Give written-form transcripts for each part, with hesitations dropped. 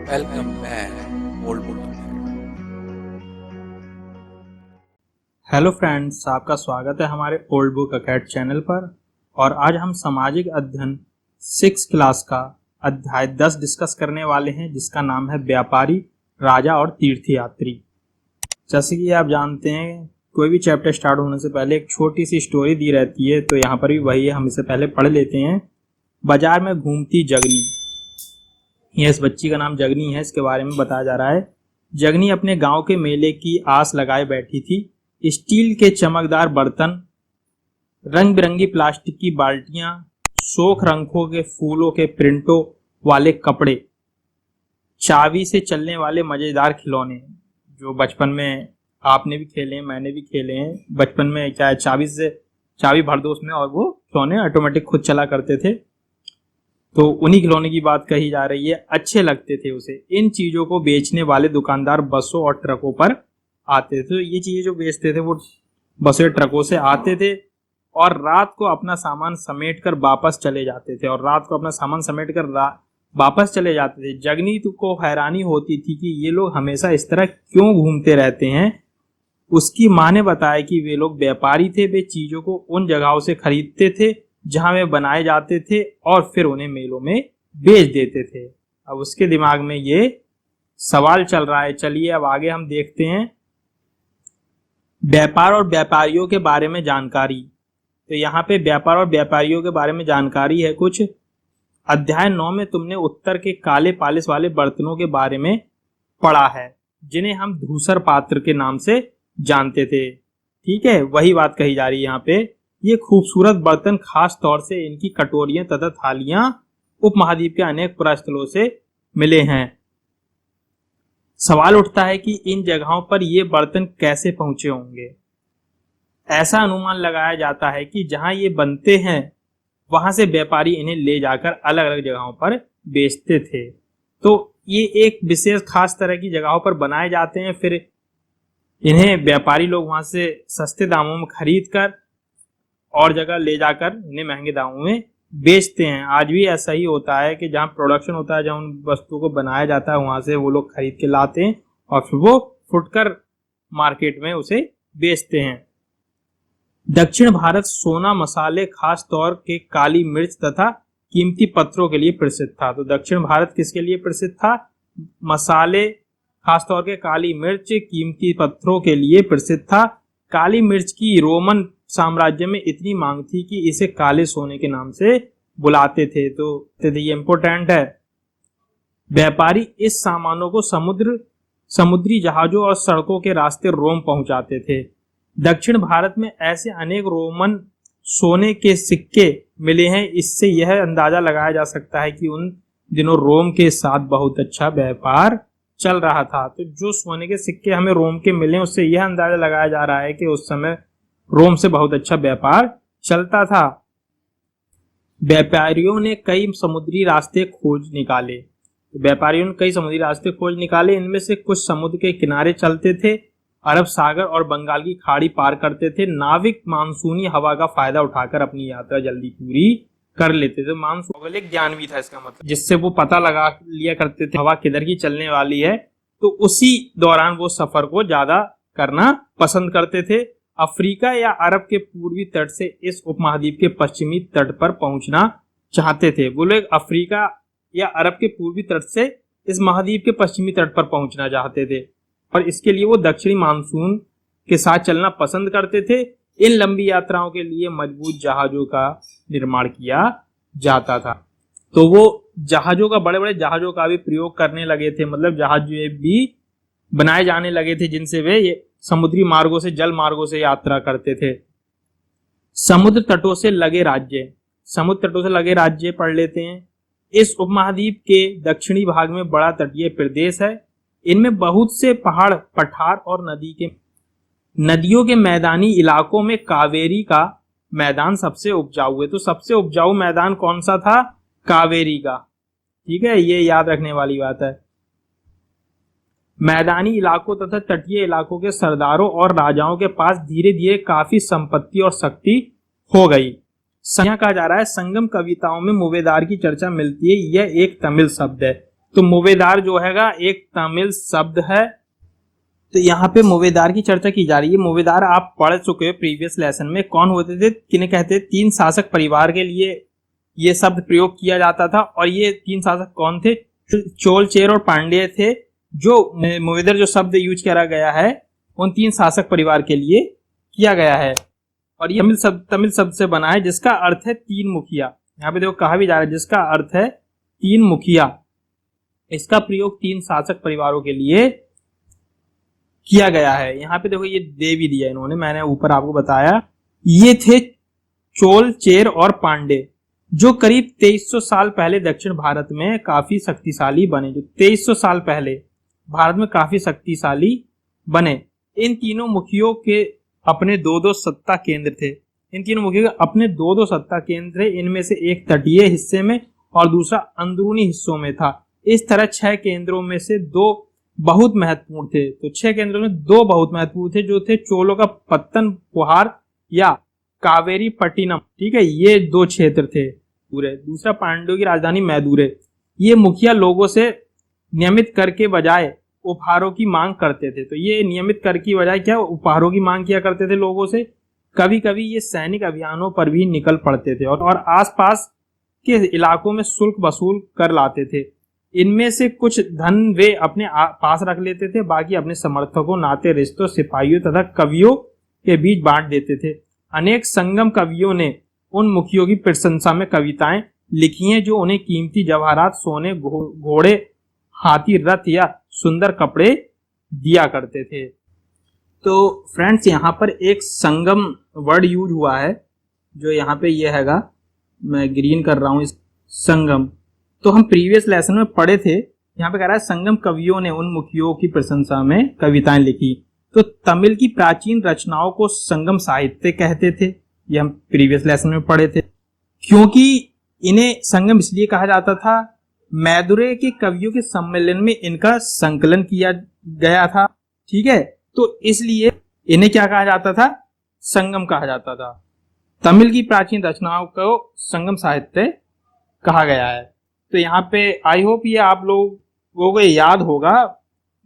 Welcome back, old book. Hello friends, आपका स्वागत है हमारे ओल्ड बुक अकेड चैनल पर। और आज हम सामाजिक अध्ययन 6 क्लास का अध्याय 10 डिस्कस करने वाले हैं, जिसका नाम है व्यापारी, राजा और तीर्थयात्री। जैसे कि आप जानते हैं, कोई भी चैप्टर स्टार्ट होने से पहले एक छोटी सी स्टोरी दी रहती है, तो यहाँ पर भी वही है। हम इसे पहले पढ़ लेते हैं। बाजार में घूमती जगनी। यह इस बच्ची का नाम जगनी है, इसके बारे में बताया जा रहा है। जगनी अपने गांव के मेले की आस लगाए बैठी थी। स्टील के चमकदार बर्तन, रंग बिरंगी प्लास्टिक की बाल्टियां, शोख रंगों के फूलों के प्रिंटों वाले कपड़े, चाबी से चलने वाले मजेदार खिलौने, जो बचपन में आपने भी खेले हैं, मैंने भी खेले हैं। बचपन में क्या है, चाबी भर दो उसमें और वो खिलौने ऑटोमेटिक खुद चला करते थे। तो उन्हीं खिलौने की बात कही जा रही है। अच्छे लगते थे उसे। इन चीजों को बेचने वाले दुकानदार बसों और ट्रकों पर आते थे। ये चीजें जो बेचते थे वो बसों ट्रकों से आते थे और रात को अपना सामान समेट कर वापस चले जाते थे जगनी को हैरानी होती थी कि ये लोग हमेशा इस तरह क्यों घूमते रहते हैं। उसकी माँ ने बताया कि वे लोग व्यापारी थे। वे चीजों को उन जगहों से खरीदते थे जहां वे बनाए जाते थे और फिर उन्हें मेलों में बेच देते थे। अब उसके दिमाग में ये सवाल चल रहा है। चलिए अब आगे हम देखते हैं। व्यापार और व्यापारियों के बारे में जानकारी। तो यहाँ पे व्यापार और व्यापारियों के बारे में जानकारी है कुछ। अध्याय 9 में तुमने उत्तर के काले पालिश वाले बर्तनों के बारे में पढ़ा है, जिन्हें हम धूसर पात्र के नाम से जानते थे। ठीक है, वही बात कही जा रही है यहाँ पे। ये खूबसूरत बर्तन, खास तौर से इनकी कटोरियां तथा थालियां, उपमहाद्वीप के अनेक पुरास्थलों से मिले हैं। सवाल उठता है कि इन जगहों पर ये बर्तन कैसे पहुंचे होंगे। ऐसा अनुमान लगाया जाता है कि जहां ये बनते हैं वहां से व्यापारी इन्हें ले जाकर अलग अलग जगहों पर बेचते थे। तो ये एक विशेष खास तरह की जगहों पर बनाए जाते हैं, फिर इन्हें व्यापारी लोग वहां से सस्ते दामों में खरीद कर और जगह ले जाकर इन्हें महंगे दामों में बेचते हैं। आज भी ऐसा ही होता है कि जहां प्रोडक्शन होता है, जहां उन वस्तुओं को बनाया जाता है, वहां से वो लोग खरीद के लाते हैं और फिर वो फुटकर मार्केट में उसे बेचते हैं। दक्षिण भारत सोना, मसाले, खास तौर के काली मिर्च तथा कीमती पत्थरों के लिए प्रसिद्ध था। तो दक्षिण भारत किसके लिए प्रसिद्ध था? मसाले, खास तौर के काली मिर्च, कीमती पत्थरों के लिए प्रसिद्ध था। काली मिर्च की रोमन साम्राज्य में इतनी मांग थी कि इसे काले सोने के नाम से बुलाते थे। तो ये इंपोर्टेंट है। व्यापारी इस सामानों को समुद्री जहाजों और सड़कों के रास्ते रोम पहुंचाते थे। दक्षिण भारत में ऐसे अनेक रोमन सोने के सिक्के मिले हैं। इससे यह अंदाजा लगाया जा सकता है कि उन दिनों रोम के साथ बहुत अच्छा व्यापार चल रहा था। तो जो सोने के सिक्के हमें रोम के मिले, उससे यह अंदाजा लगाया जा रहा है कि उस समय रोम से बहुत अच्छा व्यापार चलता था। व्यापारियों ने कई समुद्री रास्ते खोज निकाले। इनमें से कुछ समुद्र के किनारे चलते थे, अरब सागर और बंगाल की खाड़ी पार करते थे। नाविक मानसूनी हवा का फायदा उठाकर अपनी यात्रा जल्दी पूरी कर लेते थे। मानसून भौगोलिक ज्ञान भी था इसका मतलब, जिससे वो पता लगा लिया करते थे हवा किधर की चलने वाली है, तो उसी दौरान वो सफर को ज्यादा करना पसंद करते थे। अफ्रीका या अरब के पूर्वी तट से इस उपमहाद्वीप के पश्चिमी तट पर पहुंचना चाहते थे। वो लोग अफ्रीका या अरब के पूर्वी तट से इस महाद्वीप के पश्चिमी तट पर पहुंचना चाहते थे, और इसके लिए वो दक्षिणी मानसून के साथ चलना पसंद करते थे। इन लंबी यात्राओं के लिए मजबूत जहाजों का निर्माण किया जाता था। तो वो जहाजों का, बड़े बड़े जहाजों का भी प्रयोग करने लगे थे। मतलब जहाज भी बनाए जाने लगे थे जिनसे वे समुद्री मार्गों से, जल मार्गों से यात्रा करते थे। समुद्र तटों से लगे राज्य पढ़ लेते हैं। इस उपमहाद्वीप के दक्षिणी भाग में बड़ा तटीय प्रदेश है। इनमें बहुत से पहाड़, पठार और नदियों के मैदानी इलाकों में कावेरी का मैदान सबसे उपजाऊ है। तो सबसे उपजाऊ मैदान कौन सा था? कावेरी का। ठीक है, ये याद रखने वाली बात है। मैदानी इलाकों तथा तटीय इलाकों के सरदारों और राजाओं के पास धीरे धीरे काफी संपत्ति और शक्ति हो गई। यहाँ कहा जा रहा है, संगम कविताओं में मुवेदार की चर्चा मिलती है। यह एक तमिल शब्द है। तो मुवेदार जो हैगा एक तमिल शब्द है। तो यहाँ पे मुवेदार की चर्चा की जा रही है। मुवेदार आप पढ़ चुके हो प्रीवियस लेसन में। कौन होते थे, किन्हें कहते थे? 3 शासक परिवार के लिए ये शब्द प्रयोग किया जाता था। और ये 3 शासक कौन थे? चोल, चेर और पांड्य थे। जो मुवेदर जो शब्द यूज करा गया है उन 3 शासक परिवार के लिए किया गया है। और ये तमिल शब्द से बना है जिसका अर्थ है 3 मुखिया। यहाँ पे देखो कहा भी जा रहा है जिसका अर्थ है 3 मुखिया। इसका प्रयोग 3 शासक परिवारों के लिए किया गया है। यहाँ पे देखो ये दे भी दिया इन्होंने, मैंने ऊपर आपको बताया। ये थे चोल, चेर और पांडे जो करीब 2300 साल पहले दक्षिण भारत में काफी शक्तिशाली बने। जो 2300 साल पहले भारत में काफी शक्तिशाली बने। इन तीनों मुखियों के अपने 2-2 सत्ता केंद्र थे। इन तीनों मुखियों के अपने 2-2 सत्ता केंद्र थे। इनमें से एक तटीय हिस्से में और दूसरा अंदरूनी हिस्सों में था। इस तरह 6 केंद्रों में से 2 बहुत महत्वपूर्ण थे। तो 6 केंद्रों में 2 बहुत महत्वपूर्ण थे जो थे चोलों का पत्तन पुहार या कावेरी पट्टिनम। ठीक है, ये 2 क्षेत्र थे पूरे। दूसरा पांड्यों की राजधानी मैदुरे। ये मुखिया लोगों से नियमित कर के बजाय उपहारों की मांग करते थे। तो ये नियमित कर की बजाय क्या उपहारों की मांग किया करते थे लोगों से। कभी कभी ये सैनिक अभियानों पर भी निकल पड़ते थे और आसपास के इलाकों में शुल्क वसूल कर लाते थे। इनमें से कुछ धन वे अपने पास रख लेते थे, बाकी अपने समर्थकों, नाते रिश्तों, सिपाहियों तथा कवियों के बीच बांट देते थे। अनेक संगम कवियों ने उन मुखियों की प्रशंसा में कविताएं लिखी हैं जो उन्हें कीमती जवाहरात, सोने, घोड़े, हाथी, रथ या सुंदर कपड़े दिया करते थे। तो फ्रेंड्स यहाँ पर एक संगम वर्ड यूज हुआ है जो यहाँ पे ये हैगा, मैं ग्रीन कर रहा हूँ इस संगम। तो हम प्रीवियस लेसन में पढ़े थे, यहाँ पे कह रहा है संगम कवियों ने उन मुखियों की प्रशंसा में कविताएं लिखी। तो तमिल की प्राचीन रचनाओं को संगम साहित्य कहते थे, ये हम प्रीवियस लेसन में पढ़े थे। क्योंकि इन्हें संगम इसलिए कहा जाता था, मैदुरे के कवियों के सम्मेलन में इनका संकलन किया गया था। ठीक है, तो इसलिए इन्हें क्या कहा जाता था? संगम कहा जाता था। तमिल की प्राचीन रचनाओं को संगम साहित्य कहा गया है। तो यहाँ पे आई होप ये आप लोगों को याद होगा।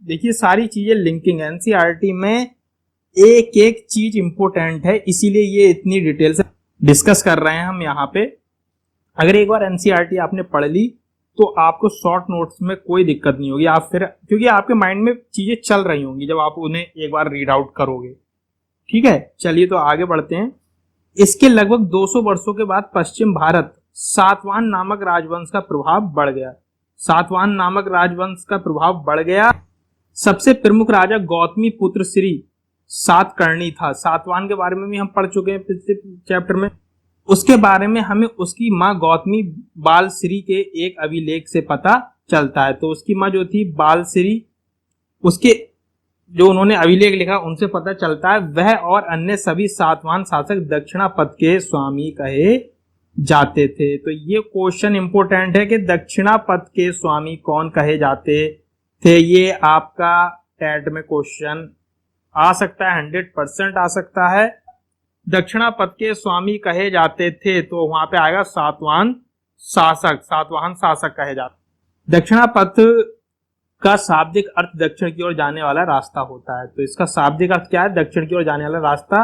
देखिए सारी चीजें लिंकिंग है। एनसीईआरटी में एक एक चीज इंपोर्टेंट है, इसीलिए ये इतनी डिटेल से डिस्कस कर रहे हैं हम यहाँ पे। अगर एक बार एनसीईआरटी आपने पढ़ ली तो आपको शॉर्ट नोट्स में कोई दिक्कत नहीं होगी। आप फिर क्योंकि आपके माइंड में चीजें चल रही होंगी जब आप उन्हें एक बार रीड आउट करोगे। ठीक है, चलिए तो आगे बढ़ते हैं। इसके लगभग 200 वर्षों के बाद पश्चिम भारत सातवाहन नामक राजवंश का प्रभाव बढ़ गया। सातवाहन नामक राजवंश का प्रभाव बढ़ गया। सबसे प्रमुख राजा गौतमी पुत्र श्री सातकर्णी था। सातवाहन के बारे में भी हम पढ़ चुके हैं पिछले चैप्टर में। उसके बारे में हमें उसकी माँ गौतमी बालश्री के एक अभिलेख से पता चलता है। तो उसकी माँ जो थी बालश्री, उसके जो उन्होंने अभिलेख लिखा उनसे पता चलता है वह और अन्य सभी सातवाहन शासक दक्षिणापथ के स्वामी कहे जाते थे। तो ये क्वेश्चन इंपोर्टेंट है कि दक्षिणापथ के स्वामी कौन कहे जाते थे। ये आपका टेट में क्वेश्चन आ सकता है, 100% आ सकता है। दक्षिणापथ के स्वामी कहे जाते थे तो वहां पे आएगा सातवाहन शासक। सातवाहन शासक कहे जाते। दक्षिणापथ का शाब्दिक अर्थ दक्षिण की ओर जाने वाला रास्ता होता है। तो इसका शाब्दिक अर्थ क्या है? दक्षिण की ओर जाने वाला रास्ता।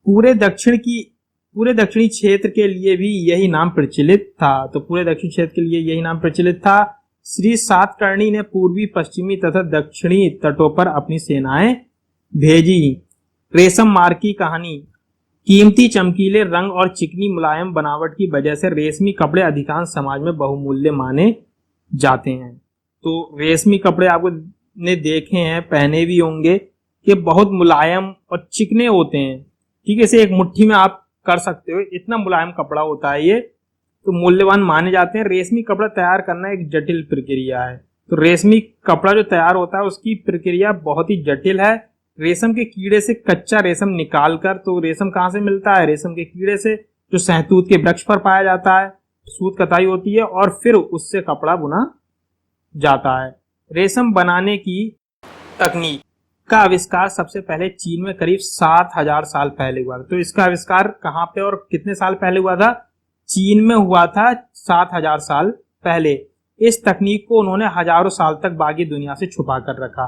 पूरे दक्षिणी क्षेत्र के लिए भी यही नाम प्रचलित था। तो पूरे दक्षिणी क्षेत्र के लिए यही नाम प्रचलित था। श्री सातकर्णी ने पूर्वी, पश्चिमी तथा दक्षिणी तटों पर अपनी सेनाएं भेजी। रेशम मार्ग की कहानी। कीमती चमकीले रंग और चिकनी मुलायम बनावट की वजह से रेशमी कपड़े अधिकांश समाज में बहुमूल्य माने जाते हैं। तो रेशमी कपड़े आपको ने देखे हैं, पहने भी होंगे, कि बहुत मुलायम और चिकने होते हैं। ठीक है, इसे एक मुट्ठी में आप कर सकते हो, इतना मुलायम कपड़ा होता है ये। तो मूल्यवान माने जाते हैं। रेशमी कपड़ा तैयार करना एक जटिल प्रक्रिया है। तो रेशमी कपड़ा जो तैयार होता है उसकी प्रक्रिया बहुत ही जटिल है। रेशम के कीड़े से कच्चा रेशम निकालकर, तो रेशम कहाँ से मिलता है? रेशम के कीड़े से, जो सहतूत के वृक्ष पर पाया जाता है। सूत कताई होती है और फिर उससे कपड़ा बुना जाता है। रेशम बनाने की तकनीक का आविष्कार सबसे पहले चीन में करीब 7000 साल पहले हुआ था। तो इसका आविष्कार कहाँ पे और कितने साल पहले हुआ था? चीन में हुआ था 7000 साल पहले। इस तकनीक को उन्होंने हजारों साल तक बाकी दुनिया से छुपा कर रखा।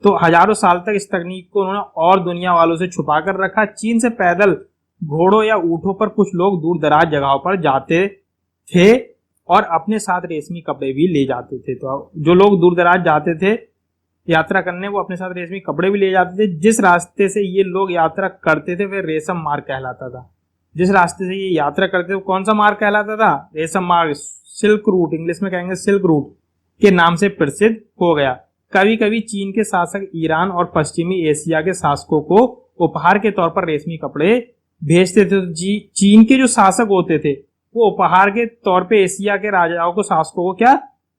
तो हजारों साल तक इस तकनीक को उन्होंने और दुनिया वालों से छुपा कर रखा। चीन से पैदल, घोड़ों या ऊंटों पर कुछ लोग दूर दराज जगहों पर जाते थे और अपने साथ रेशमी कपड़े भी ले जाते थे। तो जो लोग दूर दराज जाते थे यात्रा करने, वो अपने साथ रेशमी कपड़े भी ले जाते थे। जिस रास्ते से ये लोग यात्रा करते थे वह रेशम मार्ग कहलाता था। जिस रास्ते से ये यात्रा करते थे वो कौन सा मार्ग कहलाता था? रेशम मार्ग, सिल्क रूट, इंग्लिश में कहेंगे सिल्क रूट के नाम से प्रसिद्ध हो गया। कभी कभी चीन के शासक ईरान और पश्चिमी एशिया के शासकों को उपहार के तौर पर रेशमी कपड़े भेजते थे। चीन के जो शासक होते थे वो उपहार के तौर पे एशिया के राजाओं को, शासकों को क्या,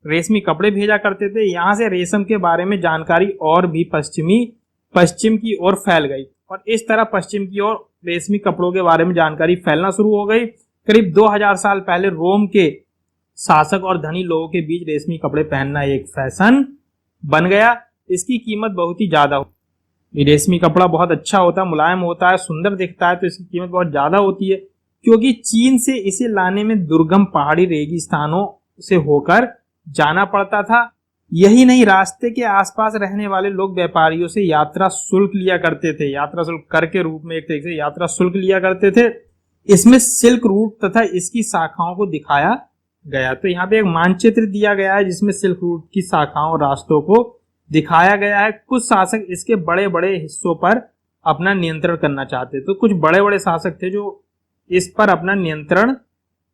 रेशमी कपड़े भेजा करते थे। यहाँ से रेशम के बारे में जानकारी और भी पश्चिम की ओर फैल गई और इस तरह पश्चिम की ओर रेशमी कपड़ों के बारे में जानकारी फैलना शुरू हो गई। करीब 2000 साल पहले रोम के शासक और धनी लोगों के बीच रेशमी कपड़े पहनना एक फैशन बन गया। इसकी कीमत बहुत ही ज्यादा होती है। रेशमी कपड़ा बहुत अच्छा होता है, मुलायम होता है, सुंदर दिखता है, तो इसकी कीमत बहुत ज्यादा होती है क्योंकि चीन से इसे लाने में दुर्गम पहाड़ी रेगिस्तानों से होकर जाना पड़ता था। यही नहीं, रास्ते के आसपास रहने वाले लोग व्यापारियों से यात्रा शुल्क लिया करते थे। यात्रा शुल्क कर के रूप में एक तरीके से यात्रा शुल्क लिया करते थे। इसमें सिल्क रूट तथा इसकी शाखाओं को दिखाया गया। तो यहाँ पे एक मानचित्र दिया गया है जिसमें सिल्क रूट की शाखाओं और रास्तों को दिखाया गया है। कुछ शासक इसके बड़े बड़े हिस्सों पर अपना नियंत्रण करना चाहते थे। तो कुछ बड़े बड़े शासक थे जो इस पर अपना नियंत्रण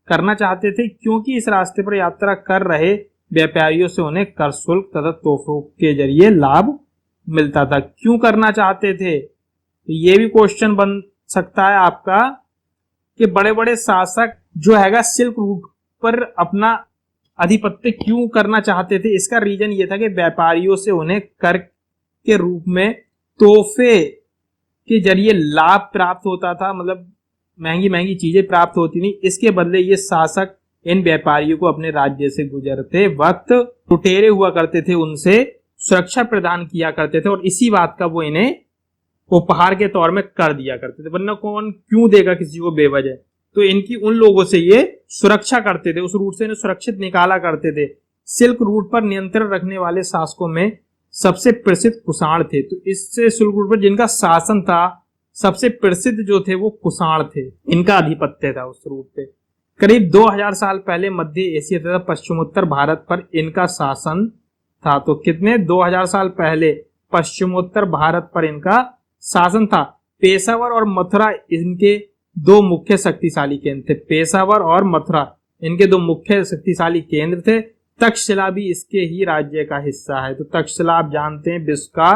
करना चाहते थे क्योंकि इस रास्ते पर यात्रा कर रहे व्यापारियों से उन्हें कर शुल्क तथा तोहफों के जरिए लाभ मिलता था। क्यों करना चाहते थे? तो ये भी क्वेश्चन बन सकता है आपका कि बड़े बड़े शासक जो हैगा सिल्क रूट पर अपना आधिपत्य क्यों करना चाहते थे? इसका रीजन ये था कि व्यापारियों से उन्हें कर के रूप में तोहफे के जरिए लाभ प्राप्त होता था, मतलब महंगी महंगी चीजें प्राप्त होती थी। इसके बदले ये शासक इन व्यापारियों को अपने राज्य से गुजरते वक्त लुटेरे हुआ करते थे, उनसे सुरक्षा प्रदान किया करते थे और इसी बात का वो इन्हें उपहार के तौर में कर दिया करते थे। वरना कौन क्यों देगा किसी को बेवजह? तो इनकी उन लोगों से ये सुरक्षा करते थे, उस रूट से इन्हें सुरक्षित निकाला करते थे। सिल्क रूट पर नियंत्रण रखने वाले शासकों में सबसे प्रसिद्ध कुषाण थे। तो इससे सिल्क रूट पर जिनका शासन था, सबसे प्रसिद्ध जो थे वो कुषाण थे, इनका आधिपत्य था उस रूट पे। करीब 2000 साल पहले मध्य एशिया तथा पश्चिमोत्तर भारत पर इनका शासन था। तो कितने 2000 साल पहले पश्चिमोत्तर भारत पर इनका शासन था। पेशावर और मथुरा इनके दो मुख्य शक्तिशाली केंद्र थे। पेशावर और मथुरा इनके दो मुख्य शक्तिशाली केंद्र थे। तक्षशिला भी इसके ही राज्य का हिस्सा है। तो तक्षशिला आप जानते हैं विश्व का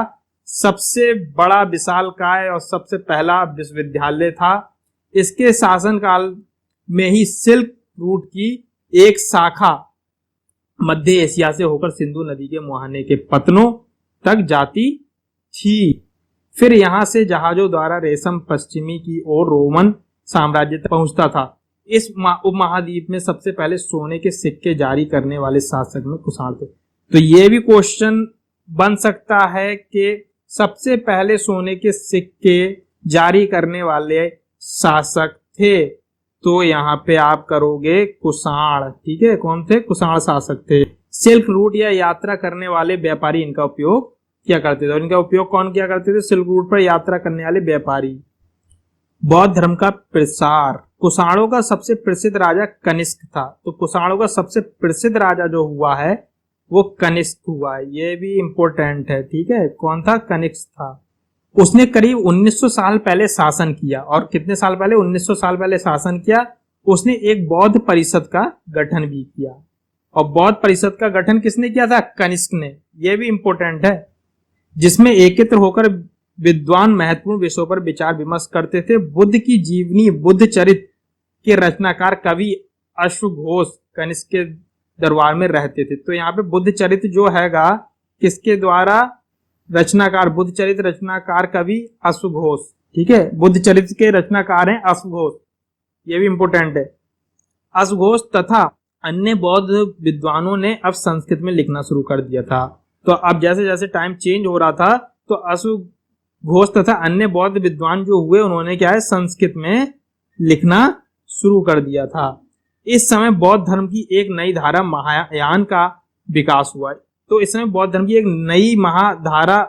सबसे बड़ा विशालकाय और सबसे पहला विश्वविद्यालय था। इसके शासनकाल में ही सिल्क रूट की एक शाखा मध्य एशिया से होकर सिंधु नदी के मुहाने के पतनों तक जाती थी। फिर यहां से जहाजों द्वारा रेशम पश्चिमी की ओर रोमन साम्राज्य तक पहुंचता था। इस उपमहाद्वीप में सबसे पहले सोने के सिक्के जारी करने वाले शासक में कुषाण थे। तो ये भी क्वेश्चन बन सकता है कि सबसे पहले सोने के सिक्के जारी करने वाले शासक थे। तो यहाँ पे आप करोगे कुषाण, ठीक है। कौन थे? कुषाण शासक थे। सिल्क रूट या यात्रा करने वाले व्यापारी इनका उपयोग क्या करते थे? और इनका उपयोग कौन किया करते थे? सिल्क रूट पर यात्रा करने वाले व्यापारी। बौद्ध धर्म का प्रसार। कुषाणों का सबसे प्रसिद्ध राजा कनिष्क था। तो कुषाणों का सबसे प्रसिद्ध राजा जो हुआ है वो कनिष्क हुआ है। ये भी इंपॉर्टेंट है, ठीक है। कौन था? कनिष्क था। उसने करीब 1900 साल पहले शासन किया। और कितने साल पहले? 1900 साल पहले शासन किया। उसने एक बौद्ध परिषद का गठन भी किया। और बौद्ध परिषद का गठन किसने किया था? कनिष्क ने। यह भी इंपॉर्टेंट है, जिसमें एकत्र होकर विद्वान महत्वपूर्ण विषयों पर विचार विमर्श करते थे। बुद्ध की जीवनी, बुद्ध चरित्र के रचनाकार कवि अश्वघोष कनिष्क के दरबार में रहते थे। तो यहाँ पे बुद्ध चरित्र जो हैगा किसके द्वारा रचनाकार? बुद्ध चरित्र रचनाकार कवि अश्वघोष, ठीक है। बुद्ध चरित्र के रचनाकार हैं अश्वघोष, ये भी इंपॉर्टेंट है। अश्वघोष तथा अन्य बौद्ध विद्वानों ने अब संस्कृत में लिखना शुरू कर दिया था। तो अब जैसे जैसे टाइम चेंज हो रहा था तो अश्वघोष तथा अन्य बौद्ध विद्वान जो हुए उन्होंने क्या है, संस्कृत में लिखना शुरू कर दिया था। इस समय बौद्ध धर्म की एक नई धारा महायान का विकास हुआ। तो इस समय बौद्ध धर्म की एक नई महाधारा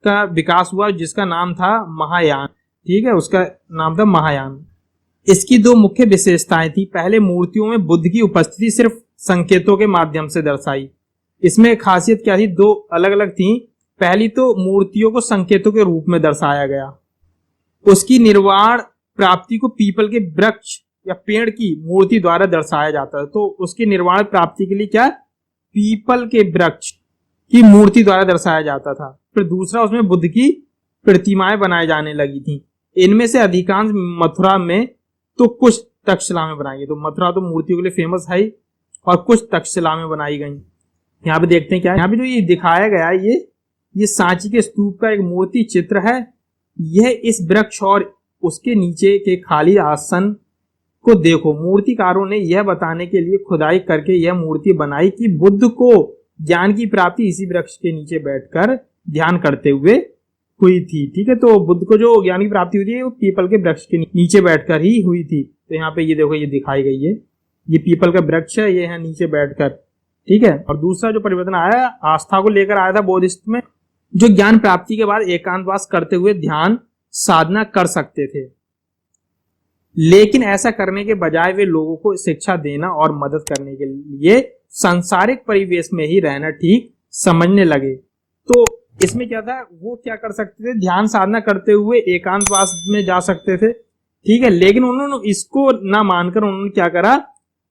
का विकास हुआ जिसका नाम था महायान। ठीक है, उसका नाम था महायान। इसकी दो मुख्य विशेषताएं थी। पहले, मूर्तियों में बुद्ध की उपस्थिति सिर्फ संकेतों के माध्यम से दर्शाई। इसमें खासियत क्या थी, दो अलग अलग थी। पहली तो मूर्तियों को संकेतों के रूप में दर्शाया गया। उसकी निर्वाण प्राप्ति को पीपल के वृक्ष या पेड़ की मूर्ति द्वारा दर्शाया जाता है। तो उसकी निर्वाण प्राप्ति के लिए क्या, पीपल के वृक्ष की मूर्ति द्वारा दर्शाया जाता था। फिर दूसरा, उसमें बुद्ध की प्रतिमाएं बनाई जाने लगी थी। इनमें से अधिकांश मथुरा में तो कुछ तक्षशिला में बनाई गई। तो मथुरा तो मूर्तियों के लिए फेमस है और कुछ तक्षशिला में बनाई गई। यहाँ पे देखते हैं क्या है, यहाँ पे जो ये दिखाया गया है ये सांची के स्तूप का एक मूर्ति चित्र है। यह इस वृक्ष और उसके नीचे के खाली आसन को देखो। मूर्तिकारों ने यह बताने के लिए खुदाई करके यह मूर्ति बनाई कि बुद्ध को ज्ञान की प्राप्ति इसी वृक्ष के नीचे बैठकर ध्यान करते हुए हुई थी। ठीक है, तो बुद्ध को जो ज्ञान की प्राप्ति हुई थी वो पीपल के वृक्ष के नीचे बैठकर ही हुई थी। तो यहाँ पे ये देखो, ये दिखाई गई है, ये पीपल का वृक्ष है, ये है नीचे बैठकर। ठीक है, और दूसरा जो परिवर्तन आया, आस्था को लेकर आया था बौद्धिस्ट में, जो ज्ञान प्राप्ति के बाद एकांतवास करते हुए ध्यान साधना कर सकते थे, लेकिन ऐसा करने के बजाय वे लोगों को शिक्षा देना और मदद करने के लिए सांसारिक परिवेश में ही रहना ठीक समझने लगे। तो इसमें क्या था, वो क्या कर सकते थे, ध्यान साधना करते हुए एकांतवास में जा सकते थे। ठीक है, लेकिन उन्होंने इसको ना मानकर उन्होंने क्या करा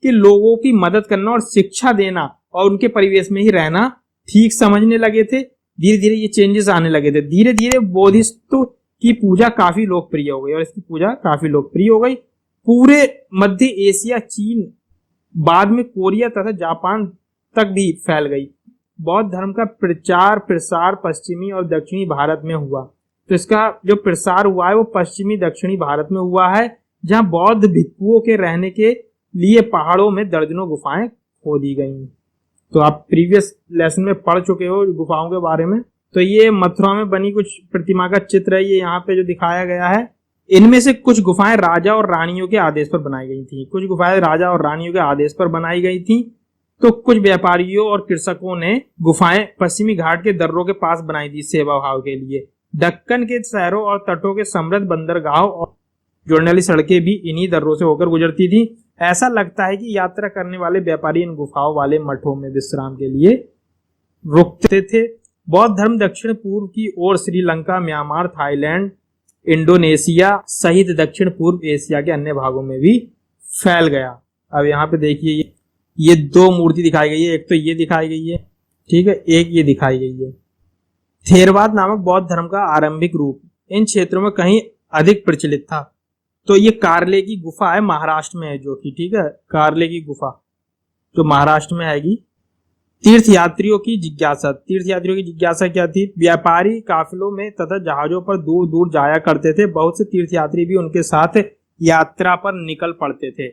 कि लोगों की मदद करना और शिक्षा देना और उनके परिवेश में ही रहना ठीक समझने लगे थे। धीरे धीरे ये चेंजेस आने लगे थे। धीरे धीरे बौद्धिस्ट की पूजा काफी लोकप्रिय हो गई और इसकी पूजा काफी लोकप्रिय हो गई। पूरे मध्य एशिया, चीन, बाद में कोरिया तथा जापान तक भी फैल गई। बौद्ध धर्म का प्रचार प्रसार पश्चिमी और दक्षिणी भारत में हुआ। तो इसका जो प्रसार हुआ है वो पश्चिमी दक्षिणी भारत में हुआ है, जहां बौद्ध भिक्षुओं के रहने के लिए पहाड़ों में दर्जनों गुफाएं खोदी गई। तो आप प्रीवियस लेसन में पढ़ चुके हो गुफाओं के बारे में। तो ये मथुरा में बनी कुछ प्रतिमा का चित्र है, ये यहाँ पे जो दिखाया गया है। इनमें से कुछ गुफाएं राजा और रानियों के आदेश पर बनाई गई थी। कुछ गुफाएं राजा और रानियों के आदेश पर बनाई गई थी। तो कुछ व्यापारियों और कृषकों ने गुफाएं पश्चिमी घाट के दर्रों के पास बनाई थी सेवा भाव के लिए। दक्कन के शहरों और तटों के समृद्ध बंदरगाहों और जोड़ने वाली सड़कें भी इन्हीं दर्रों से होकर गुजरती थी। ऐसा लगता है कि यात्रा करने वाले व्यापारी इन गुफाओं वाले मठों में विश्राम के लिए रुकते थे। बौद्ध धर्म दक्षिण पूर्व की ओर श्रीलंका, म्यांमार, थाईलैंड, इंडोनेशिया सहित दक्षिण पूर्व एशिया के अन्य भागों में भी फैल गया। अब यहाँ पे देखिए, ये दो मूर्ति दिखाई गई है। एक तो ये दिखाई गई है, ठीक है, एक ये दिखाई गई है। थेरवाद नामक बौद्ध धर्म का आरंभिक रूप इन क्षेत्रों में कहीं अधिक प्रचलित था। तो ये कारले की गुफा है, महाराष्ट्र में है, जो कि ठीक है, कारले की गुफा जो महाराष्ट्र में आएगी। तीर्थयात्रियों की जिज्ञासा। तीर्थयात्रियों की जिज्ञासा क्या थी, व्यापारी काफिलों में तथा जहाजों पर दूर दूर जाया करते थे। बहुत से तीर्थयात्री भी उनके साथ यात्रा पर निकल पड़ते थे।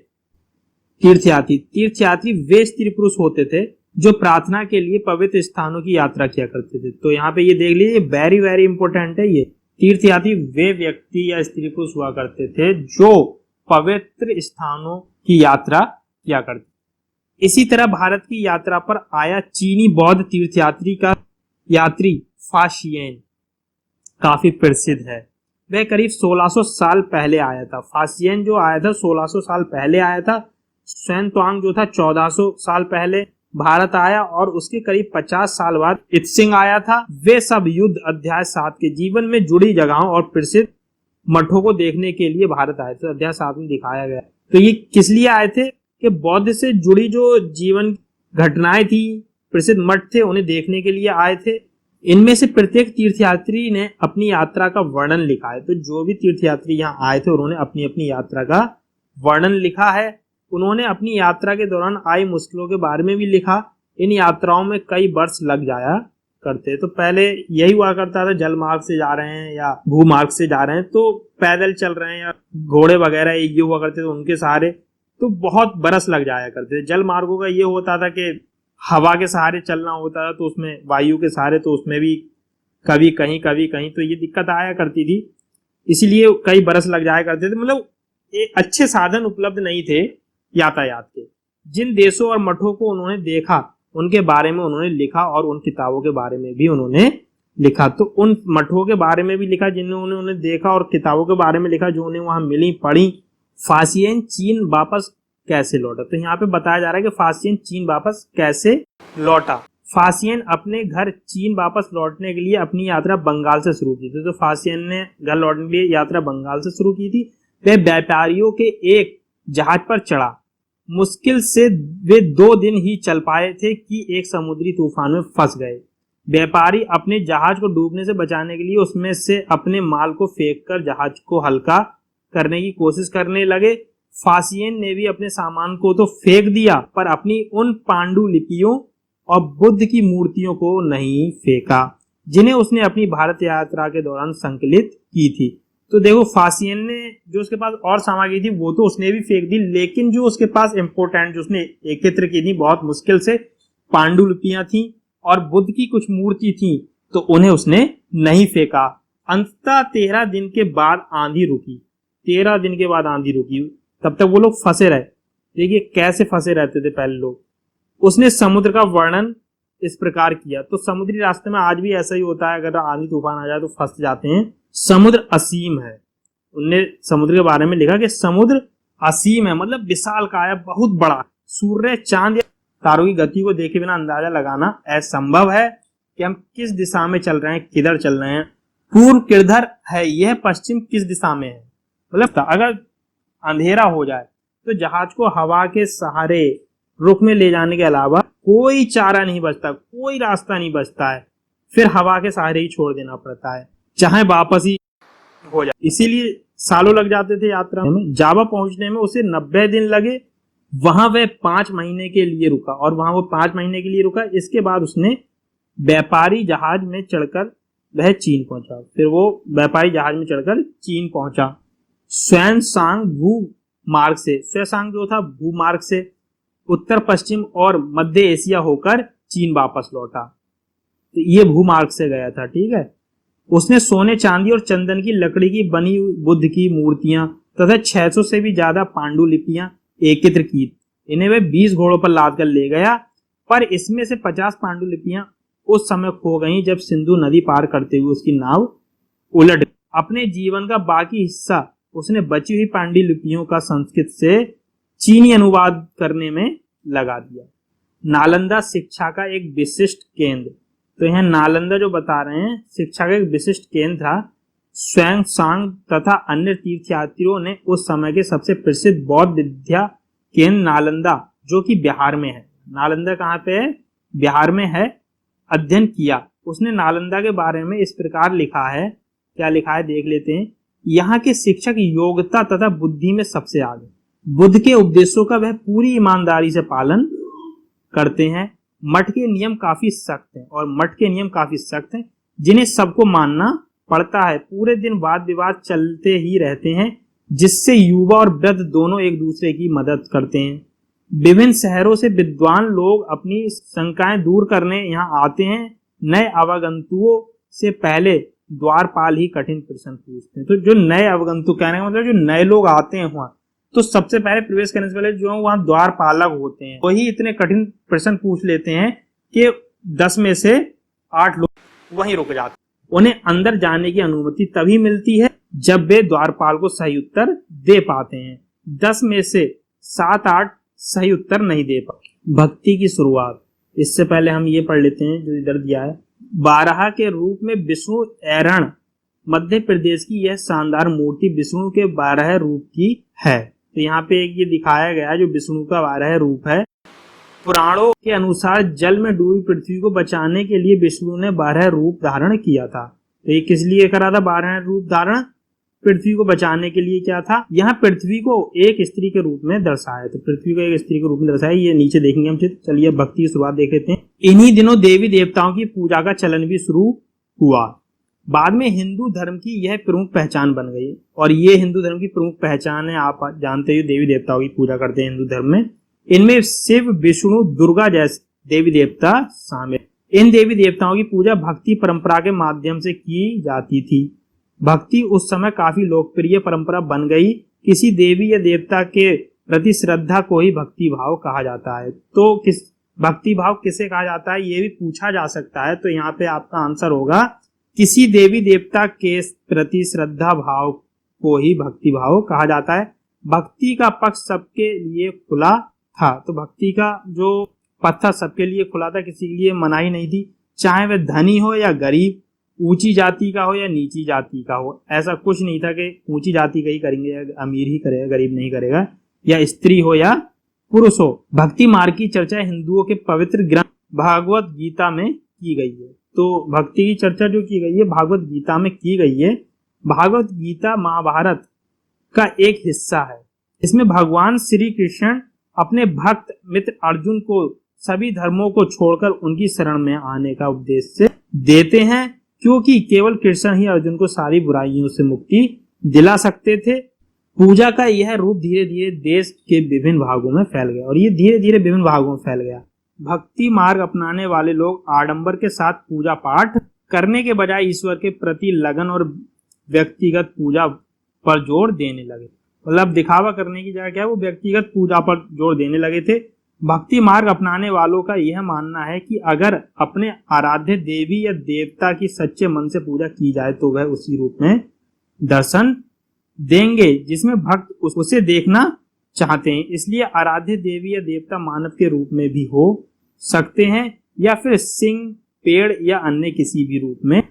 तीर्थयात्री वे स्त्री पुरुष होते थे जो प्रार्थना के लिए पवित्र स्थानों की यात्रा किया करते थे। तो यहाँ पे ये देख लीजिए, वेरी वेरी इंपॉर्टेंट है। ये तीर्थयात्री वे व्यक्ति या स्त्री पुरुष हुआ करते थे जो पवित्र स्थानों की यात्रा किया करते। इसी तरह भारत की यात्रा पर आया चीनी बौद्ध तीर्थयात्री का यात्री फाशियन काफी प्रसिद्ध है। वह करीब 1600 साल पहले आया था। फाशियन जो आया था 1600 साल पहले आया था। शन जो था 1400 साल पहले भारत आया और उसके करीब 50 साल बाद इत्सिंग आया था। वे सब युद्ध अध्याय 7 के जीवन में जुड़ी जगहों और प्रसिद्ध मठों को देखने के लिए भारत आए थे। अध्याय 7 में दिखाया गया। तो ये किस लिए आए थे कि बौद्ध से जुड़ी जो जीवन घटनाएं थी, प्रसिद्ध मठ थे, उन्हें देखने के लिए आए थे। इनमें से प्रत्येक तीर्थयात्री ने अपनी यात्रा का वर्णन लिखा है। तो जो भी तीर्थयात्री यहाँ आए थे उन्होंने अपनी अपनी यात्रा का वर्णन लिखा है। उन्होंने अपनी यात्रा के दौरान आई मुश्किलों के बारे में भी लिखा। इन यात्राओं में कई वर्ष लग जाया करते। तो पहले यही हुआ करता था, जल मार्ग से जा रहे हैं या भूमार्ग से जा रहे हैं तो पैदल चल रहे हैं या घोड़े वगैरह ये हुआ करते थे उनके सहारे, तो बहुत बरस लग जाया करते थे। जल मार्गों का ये होता था कि हवा के सहारे चलना होता था, तो उसमें वायु के सहारे, तो उसमें भी कभी कहीं तो ये दिक्कत आया करती थी। इसीलिए कई बरस लग जाया करते थे। मतलब अच्छे साधन उपलब्ध नहीं थे यातायात के। जिन देशों और मठों को उन्होंने देखा उनके बारे में उन्होंने लिखा और उन किताबों के बारे में भी उन्होंने लिखा। तो उन मठों के बारे में भी लिखा जिन्होंने उन्हें देखा और किताबों के बारे में लिखा जो उन्हें वहां मिली पढ़ी। फासियन चीन वापस कैसे लौटा, तो यहाँ पे बताया जा रहा है कि फासियन चीन वापस कैसे लौटा। फासियन अपने घर चीन वापस लौटने के लिए अपनी यात्रा बंगाल से शुरू की थी। तो फासियन ने घर लौटने के लिए यात्रा बंगाल से शुरू की थी। वह व्यापारियों के एक जहाज पर चढ़ा। मुश्किल से वे 2 दिन ही चल पाए थे कि एक समुद्री तूफान में फंस गए। व्यापारी अपने जहाज को डूबने से बचाने के लिए उसमें से अपने माल को फेंककर जहाज को हल्का करने की कोशिश करने लगे। फासियन ने भी अपने सामान को तो फेंक दिया पर अपनी उन पांडुलिपियों और बुद्ध की मूर्तियों को नहीं फेंका जिन्हें उसने अपनी भारत यात्रा के दौरान संकलित की थी। तो देखो फासियन ने जो उसके पास और सामग्री थी वो तो उसने भी फेंक दी, लेकिन जो उसके पास इंपोर्टेंट जो उसने एकत्र की थी बहुत मुश्किल से पांडुलिपियां थी और बुद्ध की कुछ मूर्ति थी तो उन्हें उसने नहीं फेंका। अंततः 13 दिन के बाद आंधी रुकी। 13 दिन के बाद आंधी रुकी, तब तक वो लोग फंसे रहे। देखिए कैसे फंसे रहते थे पहले लोग। उसने समुद्र का वर्णन इस प्रकार किया। तो समुद्री रास्ते में आज भी ऐसा ही होता है, अगर आंधी तूफान आ जाए तो फंस जाते हैं। समुद्र असीम है। उनने समुद्र के बारे में लिखा कि समुद्र असीम है, मतलब विशाल काया, बहुत बड़ा। सूर्य, चांद या तारों की गति को देखे बिना अंदाजा लगाना असंभव है कि हम किस दिशा में चल रहे हैं, किधर चल रहे हैं। पूर्व किधर है, यह पश्चिम किस दिशा में है। मतलब अगर अंधेरा हो जाए तो जहाज को हवा के सहारे रुख में ले जाने के अलावा कोई चारा नहीं बचता, कोई रास्ता नहीं बचता है। फिर हवा के सहारे ही छोड़ देना पड़ता है, चाहे वापस ही हो जाए। इसीलिए सालों लग जाते थे यात्रा में। जावा पहुंचने में उसे 90 दिन लगे। वहां वह 5 महीने के लिए रुका और वहां वो 5 महीने के लिए रुका। इसके बाद उसने व्यापारी जहाज में चढ़कर वह चीन पहुंचा। फिर वो व्यापारी जहाज में चढ़कर चीन पहुंचा। स्वैनसांग भूमार्ग से, स्वैनसांग जो था भूमार्ग से उत्तर पश्चिम और मध्य एशिया होकर चीन वापस लौटा। तो ये भूमार्ग से गया था, ठीक है। उसने सोने, चांदी और चंदन की लकड़ी की बनी बुद्ध की मूर्तियां तथा 600 से भी ज्यादा पांडुलिपियां एकत्र की। इन्हें वह 20 घोड़ों पर लाद कर ले गया, पर इसमें से 50 पांडुलिपियां उस समय खो गईं जब सिंधु नदी पार करते हुए उसकी नाव उलट। अपने जीवन का बाकी हिस्सा उसने बची हुई पांडुलिपियों का संस्कृत से चीनी अनुवाद करने में लगा दिया। नालंदा शिक्षा का एक विशिष्ट केंद्र। तो यह नालंदा जो बता रहे हैं शिक्षा का एक विशिष्ट केंद्र था। स्वैनसांग तथा अन्य तीर्थयात्रियों ने उस समय के सबसे प्रसिद्ध बौद्ध विद्या केंद्र नालंदा, जो कि बिहार में है, नालंदा कहाँ पे है, बिहार में है, अध्ययन किया। उसने नालंदा के बारे में इस प्रकार लिखा है, क्या लिखा है देख लेते हैं। यहाँ के शिक्षक योग्यता तथा बुद्धि में सबसे आगे, बुद्ध के उपदेशों का वह पूरी ईमानदारी से पालन करते हैं। मठ के नियम काफी सख्त हैं और मठ के नियम काफी सख्त हैं जिन्हें सबको मानना पड़ता है। पूरे दिन वाद विवाद चलते ही रहते हैं जिससे युवा और वृद्ध दोनों एक दूसरे की मदद करते हैं। विभिन्न शहरों से विद्वान लोग अपनी शंकाएं दूर करने यहाँ आते हैं। नए आवागंतुकों से पहले द्वारपाल ही कठिन प्रश्न पूछते हैं। तो जो नए आवागंतुक, कहने का मतलब जो नए लोग आते हैं वहाँ, तो सबसे पहले प्रवेश करने से पहले जो वहाँ द्वारपालक होते हैं वही इतने कठिन प्रश्न पूछ लेते हैं कि 10 में से 8 लोग वहीं रुक जाते हैं। उन्हें अंदर जाने की अनुमति तभी मिलती है जब वे द्वारपाल को सही उत्तर दे पाते हैं। 10 में से 7-8 सही उत्तर नहीं दे पाते। भक्ति की शुरुआत, इससे पहले हम ये पढ़ लेते हैं जो इधर दिया है। बारहा के रूप में विष्णु ऐरण, मध्य प्रदेश की यह शानदार मूर्ति विष्णु के 12 रूप की है। तो यहाँ पे एक ये दिखाया गया जो विष्णु का 12 रूप है। पुराणों के अनुसार जल में डूबी पृथ्वी को बचाने के लिए विष्णु ने 12 रूप धारण किया था। तो ये किस लिए करा था 12 रूप धारण? पृथ्वी को बचाने के लिए। क्या था, यहाँ पृथ्वी को एक स्त्री के रूप में दर्शाया। तो पृथ्वी को एक स्त्री के रूप में दर्शाया, ये नीचे देखेंगे हम चित्र। चलिए भक्ति की शुरुआत देख लेते हैं। इन्हीं दिनों देवी देवताओं की पूजा का चलन भी शुरू हुआ। बाद में हिंदू धर्म की यह प्रमुख पहचान बन गई और ये हिंदू धर्म की प्रमुख पहचान है। आप जानते हो देवी देवताओं की पूजा करते हैं हिंदू धर्म में। इनमें शिव, विष्णु, दुर्गा जैसे देवी देवता शामिल। इन देवी देवताओं की पूजा भक्ति परंपरा के माध्यम से की जाती थी। भक्ति उस समय काफी लोकप्रिय परंपरा बन गई। किसी देवी या देवता के प्रति श्रद्धा को ही भक्ति भाव कहा जाता है। तो किस भक्ति भाव किसे कहा जाता है, ये भी पूछा जा सकता है। तो यहाँ पे आपका आंसर होगा किसी देवी देवता के प्रति श्रद्धा भाव को ही भक्ति भाव कहा जाता है। भक्ति का पक्ष सबके लिए खुला था, तो भक्ति का जो पथ था सबके लिए खुला था, किसी के लिए मनाही नहीं थी, चाहे वह धनी हो या गरीब, ऊंची जाति का हो या नीची जाति का हो। ऐसा कुछ नहीं था कि ऊंची जाति का ही करेंगे या अमीर ही करेगा गरीब नहीं करेगा, या स्त्री हो या पुरुष हो। भक्ति मार्ग की चर्चा हिंदुओं के पवित्र ग्रंथ भागवत गीता में की गई है। तो भक्ति की चर्चा जो की गई है भागवत गीता में की गई है। भागवत गीता महाभारत का एक हिस्सा है। इसमें भगवान श्री कृष्ण अपने भक्त मित्र अर्जुन को सभी धर्मों को छोड़कर उनकी शरण में आने का उपदेश देते हैं, क्योंकि केवल कृष्ण ही अर्जुन को सारी बुराइयों से मुक्ति दिला सकते थे। पूजा का यह रूप धीरे धीरे देश के विभिन्न भागों में फैल गया, और ये धीरे धीरे विभिन्न भागों में फैल गया। भक्ति मार्ग अपनाने वाले लोग आडंबर के साथ पूजा पाठ करने के बजाय ईश्वर के प्रति लगन और व्यक्तिगत पूजा पर जोर देने लगे। मतलब दिखावा करने की जगह क्या है, वो व्यक्तिगत पूजा पर जोर देने लगे थे। भक्ति मार्ग अपनाने वालों का यह मानना है कि अगर अपने आराध्य देवी या देवता की सच्चे मन से पूजा की जाए तो वह उसी रूप में दर्शन देंगे जिसमें भक्त उसे देखना चाहते हैं। इसलिए आराध्य देवी या देवता मानव के रूप में भी हो सकते हैं, या फिर सिंह, पेड़ या अन्य किसी भी रूप में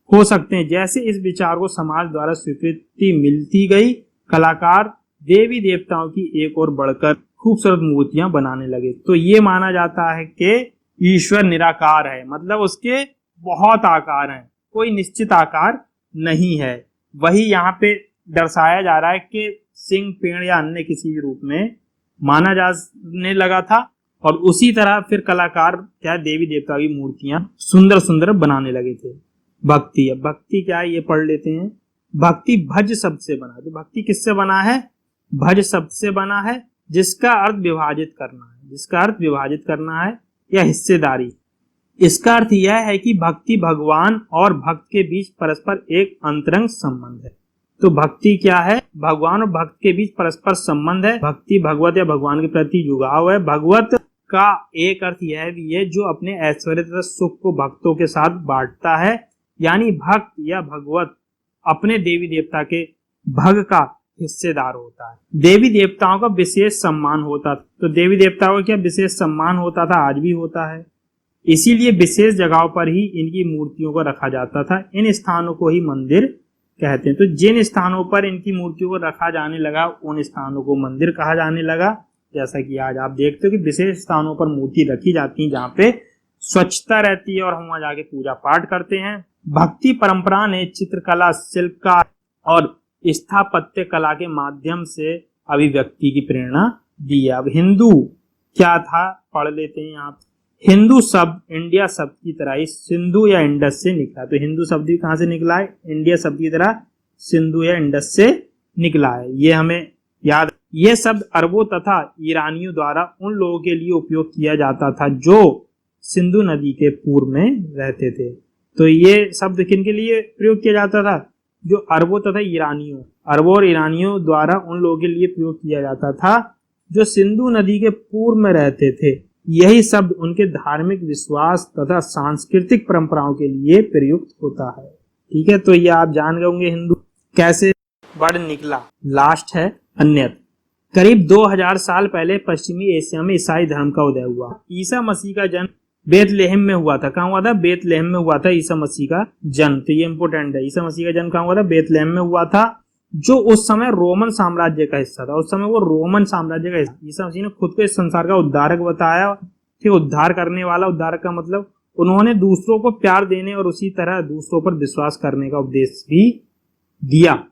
हो सकते हैं। जैसे इस विचार को समाज द्वारा स्वीकृति मिलती गई, कलाकार देवी देवताओं की एक और बढ़कर खूबसूरत मूर्तियां बनाने लगे। तो ये माना जाता है कि ईश्वर निराकार है, मतलब उसके बहुत आकार हैं, कोई निश्चित आकार नहीं है। वही यहाँ पे दर्शाया जा रहा है कि सिंह, पेड़ या अन्य किसी भी रूप में माना जाने लगा था, और उसी तरह फिर कलाकार क्या देवी देवता की मूर्तियां सुंदर सुंदर बनाने लगे थे। भक्ति, अब भक्ति क्या है ये पढ़ लेते हैं। भक्ति भज शब्द से बना, तो भक्ति किससे बना है, भज शब्द से बना है, जिसका अर्थ विभाजित करना है, जिसका अर्थ विभाजित करना है या हिस्सेदारी। इसका अर्थ यह है कि भक्ति भगवान और भक्त के बीच परस्पर एक अंतरंग संबंध है। तो भक्ति क्या है, भगवान और भक्त के बीच परस्पर संबंध है। भक्ति भगवत या भगवान के प्रति जुड़ाव है। भगवत का एक अर्थ यह भी है जो अपने ऐश्वर्य तथा सुख को भक्तों के साथ बांटता है, यानी भक्त या भगवत अपने देवी देवता के भग का हिस्सेदार होता है। देवी देवताओं का विशेष सम्मान होता था, तो देवी देवताओं का क्या विशेष सम्मान होता था, आज भी होता है। इसीलिए विशेष जगहों पर ही इनकी मूर्तियों को रखा जाता था। इन स्थानों को ही मंदिर कहते हैं। तो जिन स्थानों पर इनकी मूर्तियों को रखा जाने लगा उन स्थानों को मंदिर कहा जाने लगा। जैसा कि आज आप देखते हो कि विशेष स्थानों पर मूर्ति रखी जाती है जहाँ पे स्वच्छता रहती है और हम वहां जाके पूजा पाठ करते हैं। भक्ति परंपरा ने चित्रकला, शिल्पकार और स्थापत्य कला के माध्यम से अभिव्यक्ति की प्रेरणा दी है। अब हिंदू क्या था पढ़ लेते हैं आप। हिंदू शब्द इंडिया शब्द की तरह ही सिंधु या इंडस से निकला। तो हिंदू शब्द भी कहां से निकला है, इंडिया शब्द की तरह सिंधु या इंडस से निकला है, ये हमें याद। यह शब्द अरबों तथा ईरानियों द्वारा उन लोगों के लिए उपयोग किया जाता था जो सिंधु नदी के पूर्व में रहते थे। तो ये शब्द किन के लिए प्रयोग किया जाता था, जो अरबों तथा ईरानियों, अरबों और ईरानियों द्वारा उन लोगों के लिए प्रयोग किया जाता था जो सिंधु नदी के पूर्व में रहते थे। यही शब्द उनके धार्मिक विश्वास तथा सांस्कृतिक परंपराओं के लिए प्रयुक्त होता है। ठीक है, तो ये आप जान गए होंगे हिंदू कैसे वर्ड निकला। लास्ट है अन्यत। करीब 2000 साल पहले पश्चिमी एशिया में ईसाई धर्म का उदय हुआ। ईसा मसीह का जन्म बेतलेहम में हुआ था। कहाँ हुआ था, बेतलेहम में हुआ था ईसा मसीह का जन्म। तो ये इंपोर्टेंट है, ईसा मसीह का जन्म कहाँ हुआ था, बेतलेहम में हुआ था, जो उस समय रोमन साम्राज्य का हिस्सा था। उस समय वो रोमन साम्राज्य का हिस्सा। ईसा मसीह ने खुद को इस संसार का उद्धारक बताया। ठीक, उद्धार करने वाला। उद्धारक का मतलब उन्होंने दूसरों को प्यार देने और उसी तरह दूसरों पर विश्वास करने का उपदेश भी दिया।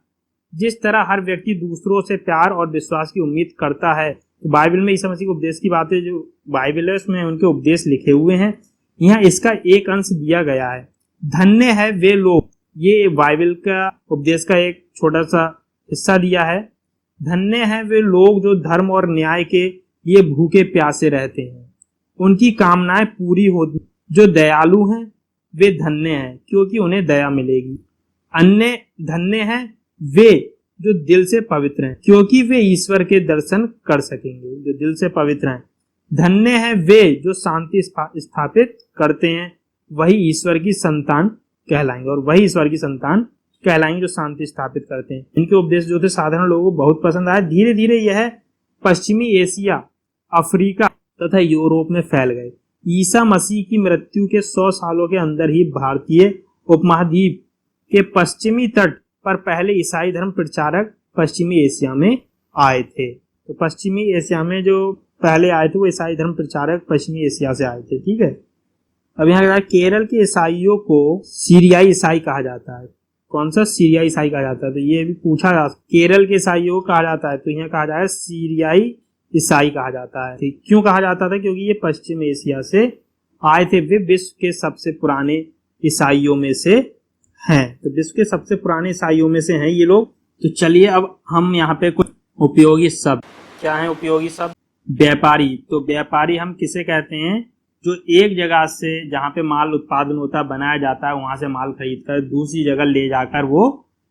जिस तरह हर व्यक्ति दूसरों से प्यार और विश्वास की उम्मीद करता है, तो बाइबल में ईसा मसीह के उपदेश की बातें जो बाइबल है उसमें उनके उपदेश लिखे हुए हैं। यहाँ इसका एक अंश दिया गया है, धन्य है वे लोग। ये बाइबल का उपदेश का एक छोटा सा हिस्सा दिया है। धन्य है वे लोग जो धर्म और न्याय के लिए भूखे प्यासे रहते हैं, उनकी कामनाएं पूरी होती। जो दयालु हैं वे धन्य हैं, क्योंकि उन्हें दया मिलेगी। अन्य धन्य हैं वे जो दिल से पवित्र हैं, क्योंकि वे ईश्वर के दर्शन कर सकेंगे। जो दिल से पवित्र हैं, धन्य है वे जो शांति स्थापित करते हैं, वही ईश्वर की संतान कहलाएंगे, और वही ईश्वर की संतान कहलाएंगे जो शांति स्थापित करते हैं। इनके उपदेश जो थे साधारण लोगों को बहुत पसंद आए। धीरे धीरे यह पश्चिमी एशिया, अफ्रीका तथा यूरोप में फैल गए। ईसा मसीह की मृत्यु के 100 सालों के अंदर ही भारतीय उपमहाद्वीप के पश्चिमी तट पर पहले ईसाई धर्म प्रचारक पश्चिमी एशिया में आए थे। तो पश्चिमी एशिया में जो पहले आए थे वो ईसाई धर्म प्रचारक पश्चिमी एशिया से आए थे। ठीक है, अब यहाँ केरल के ईसाइयों को सीरियाई ईसाई कहा जाता है। कौन सा? सीरियाई ईसाई कहा जाता है। तो ये भी पूछा जा, केरल के ईसाइयों को कहा जाता है, तो यहाँ कहा जाए सीरियाई ईसाई कहा जाता है। ठीक, क्यों कहा जाता था? क्योंकि ये पश्चिम एशिया से आए थे। वे विश्व के सबसे पुराने ईसाइयों में से हैं। तो विश्व के सबसे पुराने ईसाइयों में से हैं ये लोग। तो चलिए अब हम यहाँ पे कुछ उपयोगी शब्द, क्या है उपयोगी शब्द? व्यापारी। तो व्यापारी हम किसे कहते हैं? जो एक जगह से जहाँ पे माल उत्पादन होता है, बनाया जाता है, वहां से माल खरीद कर दूसरी जगह ले जाकर वो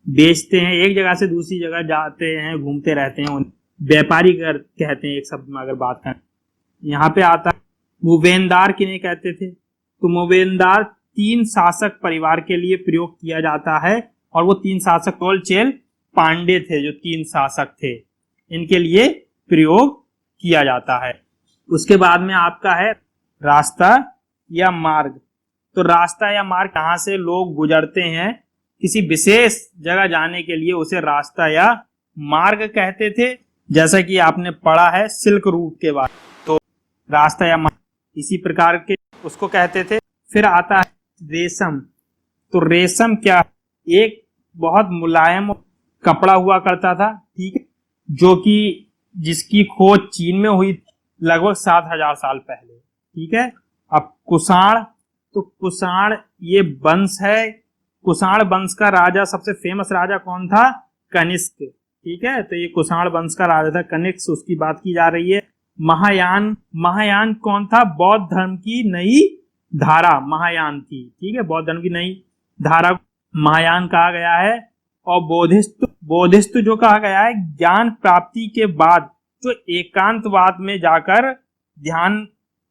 बेचते हैं। एक जगह से दूसरी जगह जाते हैं, घूमते रहते हैं, व्यापारी कहते हैं। एक शब्द में अगर बात करें, यहाँ पे आता है मुवेंदार किन्हें कहते थे? तो मुवेंदार 3 शासक परिवार के लिए प्रयोग किया जाता है, और वो 3 शासक टोलचेल पांडे थे। जो 3 शासक थे इनके लिए प्रयोग किया जाता है। उसके बाद में आपका है रास्ता या मार्ग। तो रास्ता या मार्ग कहाँ से लोग गुजरते हैं किसी विशेष जगह जाने के लिए, उसे रास्ता या मार्ग कहते थे। जैसा कि आपने पढ़ा है सिल्क रूट के बारे में, तो रास्ता या मार्ग इसी प्रकार के उसको कहते थे। फिर आता है रेशम। तो रेशम क्या? एक बहुत मुलायम कपड़ा हुआ करता था, ठीक है, जो कि जिसकी खोज चीन में हुई लगभग 7000 साल पहले। ठीक है। अब कुषाण। तो कुषाण ये वंश है। कुषाण वंश का राजा, सबसे फेमस राजा कौन था? कनिष्क। ठीक है, तो ये कुषाण वंश का राजा था कनिष्क, उसकी बात की जा रही है। महायान। महायान कौन था? बौद्ध धर्म की नई धारा महायान थी। ठीक है, बौद्ध धर्म की नई धारा महायान कहा गया है। और बोधिस्त्व जो कहा गया है, ज्ञान प्राप्ति के बाद जो एकांतवाद में जाकर ध्यान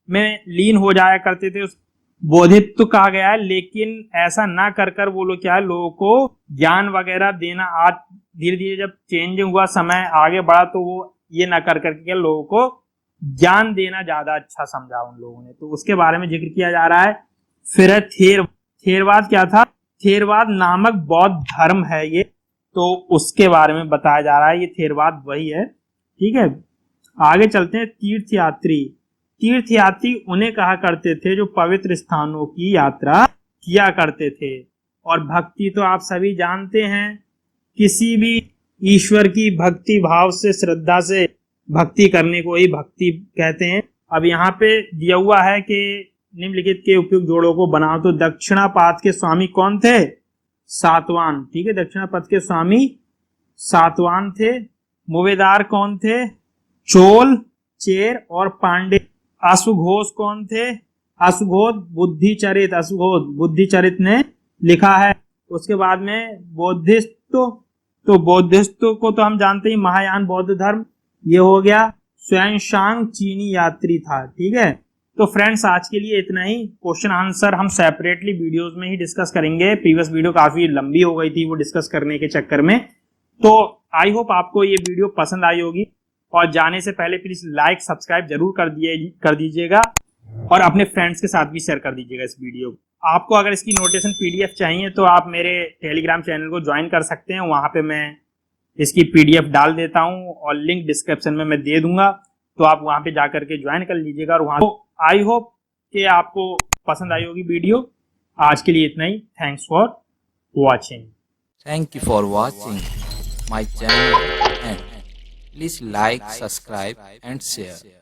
में लीन हो जाया करते थे, उस बोधित्व कहा गया है। लेकिन ऐसा ना कर वो लोग क्या है, लोगों को ज्ञान वगैरह देना, आज धीरे धीरे जब चेंज हुआ, समय आगे बढ़ा, तो वो ये ना कर करके लोगों को ज्ञान देना ज्यादा अच्छा समझा उन लोगों ने। तो उसके बारे में जिक्र किया जा रहा है। फिर थेरवाद क्या था? थेरवाद नामक बौद्ध धर्म है ये, तो उसके बारे में बताया जा रहा है। ये थेरवाद वही है। ठीक है, आगे चलते हैं। तीर्थयात्री। तीर्थयात्री उन्हें कहा करते थे जो पवित्र स्थानों की यात्रा किया करते थे। और भक्ति तो आप सभी जानते हैं, किसी भी ईश्वर की भक्ति भाव से, श्रद्धा से भक्ति करने को ही भक्ति कहते हैं। अब यहाँ पे दिया हुआ है कि निम्नलिखित के उपयुक्त जोड़ों को बनाओ। तो दक्षिणापथ के स्वामी कौन थे? सातवान। ठीक है, दक्षिणापथ के स्वामी सातवान थे। मुवेदार कौन थे? चोल, चेर और पांडे। अश्वघोष कौन थे? अश्वघोष बुद्धिचरित, अश्वघोष बुद्धिचरित ने लिखा है। उसके बाद में बौद्धिस्त्व। तो बौद्धिस्त्व को तो हम जानते ही, महायान बौद्ध धर्म ये हो गया। स्वयंशांग चीनी यात्री था। ठीक है, तो फ्रेंड्स आज के लिए इतना ही। क्वेश्चन आंसर हम सेपरेटली वीडियोस में ही डिस्कस करेंगे। प्रीवियस वीडियो काफी लंबी हो गई थी वो डिस्कस करने के चक्कर में। तो आई होप आपको ये वीडियो पसंद आई होगी, और जाने से पहले प्लीज लाइक सब्सक्राइब जरूर कर दीजिएगा, और अपने फ्रेंड्स के साथ भी शेयर कर दीजिएगा इस वीडियो को। आपको अगर इसकी नोटेशन पीडीएफ चाहिए तो आप मेरे टेलीग्राम चैनल को ज्वाइन कर सकते हैं। वहां पे मैं इसकी पीडीएफ डाल देता हूं, और लिंक डिस्क्रिप्शन में मैं दे दूंगा, तो आप वहां पे जाकर के ज्वाइन कर लीजिएगा। और वहां आई होप कि आपको पसंद आई होगी वीडियो। आज के लिए इतना ही। Thanks for watching. Thank you for watching my channel, and please like, subscribe and share.